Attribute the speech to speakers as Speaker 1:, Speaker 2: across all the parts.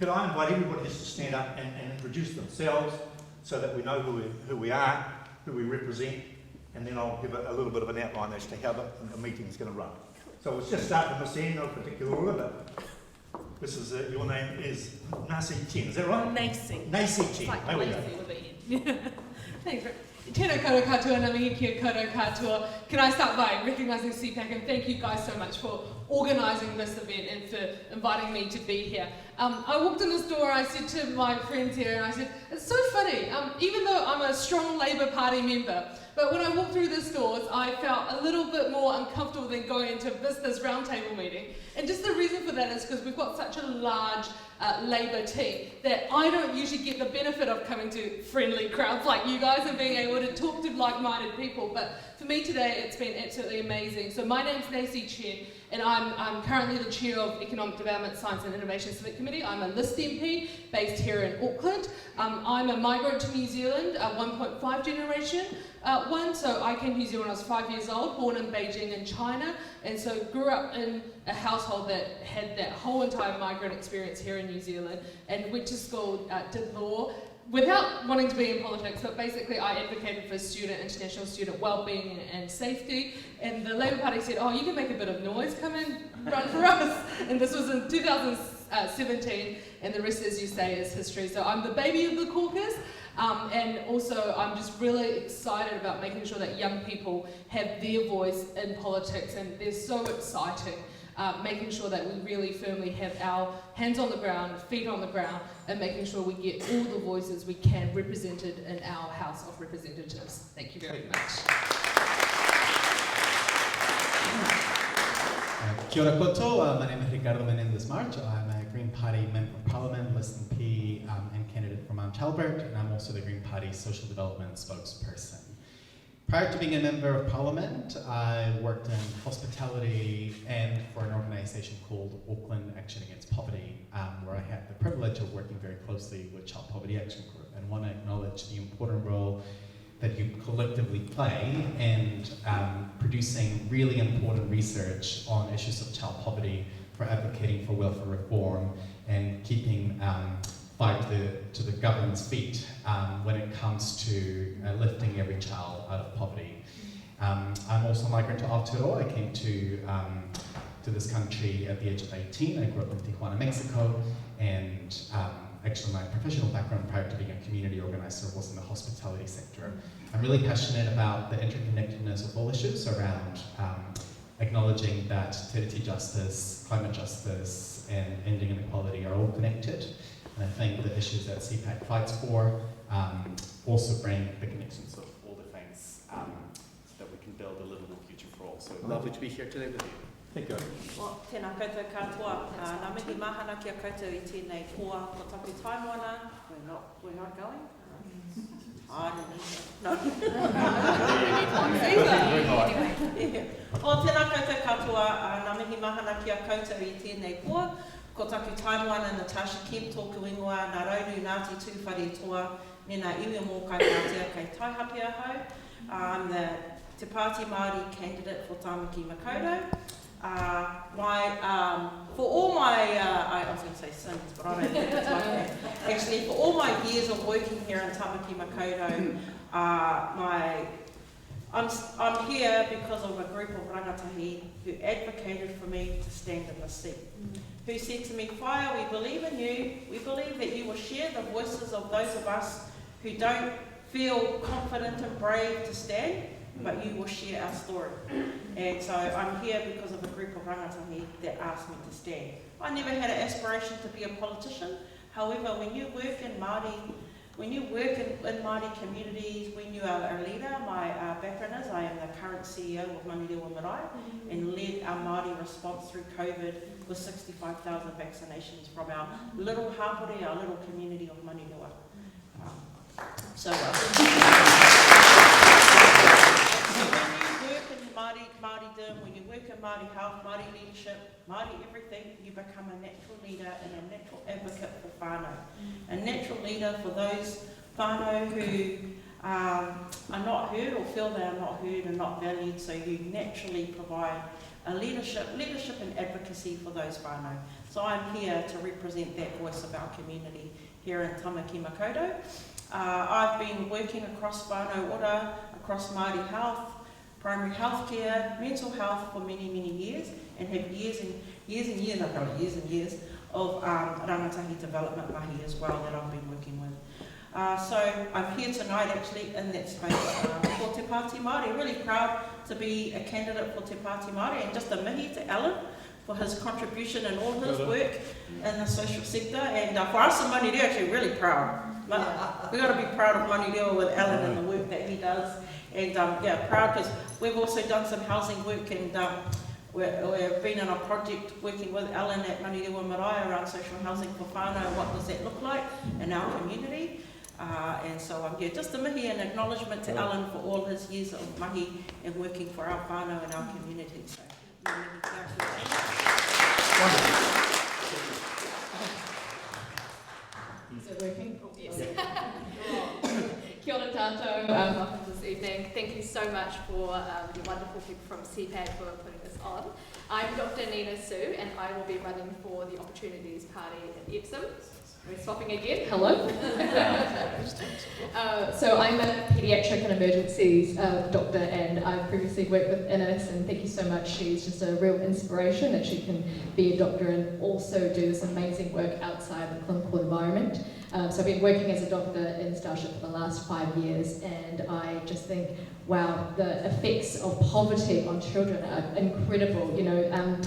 Speaker 1: could I invite everybody just to stand up and introduce themselves so that we know who we are, who we represent, and then I'll give a little bit of an outline as to how the meeting is going to run. So let's just start from this end, no particular order, but this is, your name is Nasi Chen, is that right? Nasi Chen,
Speaker 2: Like
Speaker 1: there we go.
Speaker 2: with an N. Thanks, Rick. Tēnā koutou katoa, ngā mihi kia koutou katoa. Can I start by recognising CPAC and thank you guys so much for organising this event and for inviting me to be here. I walked in this door, I said to my friends here, and I said, it's so funny, even though I'm a strong Labour Party member, but when I walked through this doors, I felt a little bit more uncomfortable than going into this roundtable meeting. And just the reason for that is because we've got such a large Labour team that I don't usually get the benefit of coming to friendly crowds like you guys and being able to talk to like-minded people. But for me today, it's been absolutely amazing. So my name's Nasi Chen, and I'm currently the chair of Economic Development, Science and Innovation Civic Committee. I'm a List MP based here in Auckland. I'm a migrant to New Zealand, 1.5 generation one. So I came to New Zealand when I was 5 years old, born in Beijing in China, and so grew up in a household that had that whole entire migrant experience here in New Zealand, and went to school, did law, without wanting to be in politics, but basically I advocated for international student well-being and safety, and the Labour Party said, oh, you can make a bit of noise, come and run for us. And this was in 2017, and the rest, as you say, is history. So I'm the baby of the caucus, and also I'm just really excited about making sure that young people have their voice in politics, and they're so exciting. Making sure that we really firmly have our hands on the ground, feet on the ground, and making sure we get all the voices we can represented in our House of Representatives. Thank you very much.
Speaker 3: Kia ora koutou, my name is Ricardo Menendez-March. I'm a Green Party Member of Parliament, List MP and candidate for Mount Albert, and I'm also the Green Party Social Development spokesperson. Prior to being a Member of Parliament, I worked in hospitality and for an organisation called Auckland Action Against Poverty, where I had the privilege of working very closely with Child Poverty Action Group, and want to acknowledge the important role that you collectively play in producing really important research on issues of child poverty, for advocating for welfare reform, and keeping fight to the government's feet when it comes to lifting every child out of poverty. I'm also a migrant to Aotearoa. I came to this country at the age of 18. I grew up in Tijuana, Mexico, and actually my professional background prior to being a community organizer was in the hospitality sector. I'm really passionate about the interconnectedness of all issues around acknowledging that fertility justice, climate justice, and ending inequality are all connected. And I think the issues that CPAC fights for also bring the connections of all the things so that we can build a livable future for all. So lovely to be here today with you.
Speaker 1: Thank you.
Speaker 4: Well, tēnā koutou katoa. Nā mihi mahana kia koutou I tēnei toa ko taku taimoana. We're not going? I don't know. Well, tēnā koutou katoa. Nā mihi mahana kia koutou I tēnei toa. Ko taku taimoana Natasha Kemp tōku ingoa, nā rauru Ngāti Tūwhare toa, nena iwi mō kai Ngātia kei Taihapia hau. I'm the Te Pāti Māori candidate for Tāmaki Makaurau. For all my, I was going to say sins, but I don't think that's like that. Actually, for all my years of working here in Tāmaki Makaurau, I'm here because of a group of rangatahi who advocated for me to stand in the seat. Who said to me, Whaia, we believe in you, we believe that you will share the voices of those of us who don't feel confident and brave to stand, but you will share our story. And so I'm here because of a group of rangatahi that asked me to stand. I never had an aspiration to be a politician. However, when you work in Māori, when you work in Māori communities, when you are a leader, my background is I am the current CEO of Manirewa Marae and led our Māori response through COVID with 65,000 vaccinations from our little hapori, our little community of Manirewa. So when you work in Māoridom, when you work in Māori health, Māori leadership, Māori everything, you become a natural leader and a natural advocate for whānau. A natural leader for those whānau who are not heard or feel they are not heard and not valued, so you naturally provide a leadership and advocacy for those whānau. So I'm here to represent that voice of our community here in Tamaki Makaurau. I've been working across whānau ora, across Māori health, primary health care, mental health for many, many years, and have years and years of rangatahi development mahi as well that I've been working with. So I'm here tonight actually in that space for Te Pāti Māori. Really proud to be a candidate for Te Pāti Māori, and just a mihi to Alan for his contribution and all his work in the social sector. And for us in Manireo, actually really proud. We've got to be proud of Manireo with Alan and the work that he does. And proud because we've also done some housing work, and we've been in a project working with Alan at Manireo Marae around social housing for whānau. What does that look like in our community? And so just a mihi and acknowledgement to Alan for all his years of mahi and working for our whānau and our community. So,
Speaker 2: is it working? Oh, yes. Kia ora tātou, welcome this evening. Thank you so much for the wonderful people from CPAC for putting this on. I'm Dr. Nina Sue, and I will be running for the Opportunities Party in Epsom. We're swapping again. Hello. So I'm a paediatric and emergencies doctor, and I've previously worked with Ines, and thank you so much. She's just a real inspiration that she can be a doctor and also do this amazing work outside the clinical environment. So I've been working as a doctor in Starship for the last 5 years, and I just think, wow, the effects of poverty on children are incredible. You know,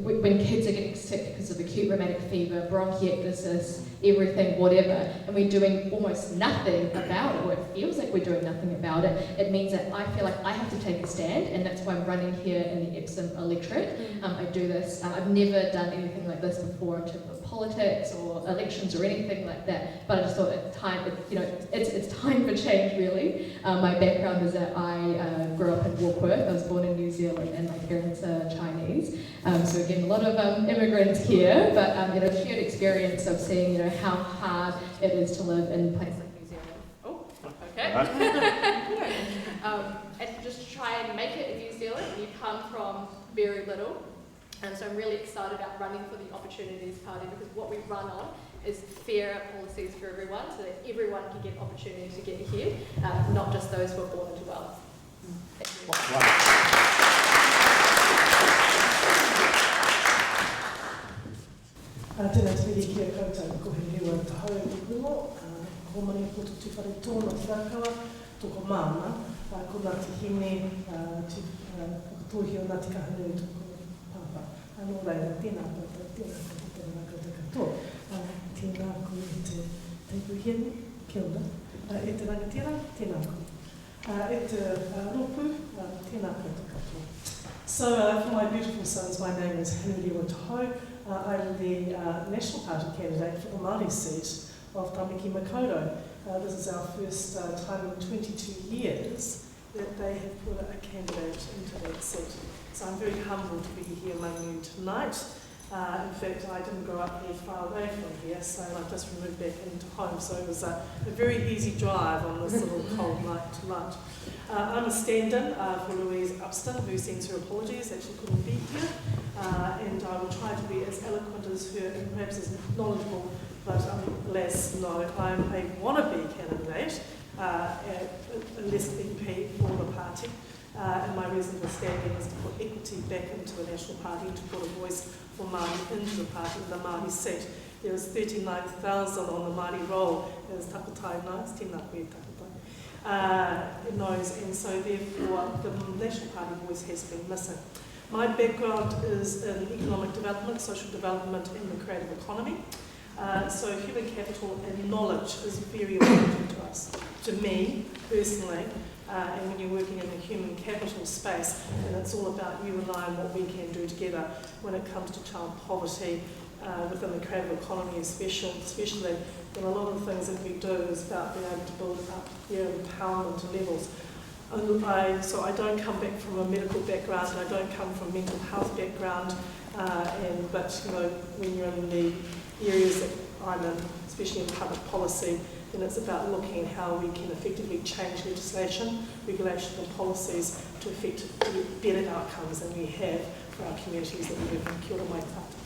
Speaker 2: when kids are getting sick because of acute rheumatic fever, bronchiectasis, everything, whatever, and we're doing almost nothing about it, or it feels like we're doing nothing about it, it means that I feel like I have to take a stand, and that's why I'm running here in the Epsom electorate. I do this, I've never done anything like this before in terms of politics or elections or anything like that, but I just thought it's time for change, really. My background is that I grew up in Warkworth. I was born in New Zealand, and my parents are Chinese. So again, a lot of immigrants here, but shared experience of seeing how hard it is to live in places like New Zealand. Oh, okay. And just try and make it in New Zealand, you come from very little. And so I'm really excited about running for the Opportunities Party, because what we run on is fairer policies for everyone, so that everyone can get opportunities to get ahead, not just those who are born into wealth. Thank you.
Speaker 5: Tēnā te riri kia koutou, ko he rewa te hau e kukungo, ko mani poto te whare tōna te rakawa, toko māna, ko nā te hine, tōhi o nā te kahanui toko pāpā. Anō reira, tēnā koutou, tēnā koutou katoa. Tēnā koe e te teipu hene, kia ora. E te rangatira, tēnā koe. E te ropu, tēnā koutou katoa. So, for my beautiful sons, my name is Henry Watahau. I'm the National Party candidate for the Māori seat of Tamaki Makaurau. This is our first time in 22 years that they have put a candidate into that seat. So I'm very humbled to be here among you tonight. In fact, I didn't grow up very far away from here, so I just moved back into home. So it was a very easy drive on this little cold night tonight. I'm a stand-in for Louise Upston, who sends her apologies that she couldn't be here. And I will try to be as eloquent as her and perhaps as knowledgeable, but alas, no, I'm a wannabe candidate, list MP for the party. And my reason for standing is to put equity back into the National Party and to put a voice for Māori into the party, the Māori seat. There is 39,000 on the Māori roll, as takutai knows, tēnā koe takutai, knows, and so therefore the National Party voice has been missing. My background is in economic development, social development and the creative economy. So human capital and knowledge is very important to us, to me personally. And when you're working in the human capital space, and it's all about you and I and what we can do together when it comes to child poverty within the creative economy, especially when a lot of the things that we do is about being able to build up their empowerment levels. So I don't come back from a medical background, I don't come from a mental health background, but when you're in the areas that I'm in, especially in public policy, then it's about looking at how we can effectively change legislation, regulation and policies to get better outcomes than we have for our communities that we live in. Kia ora mai tātou.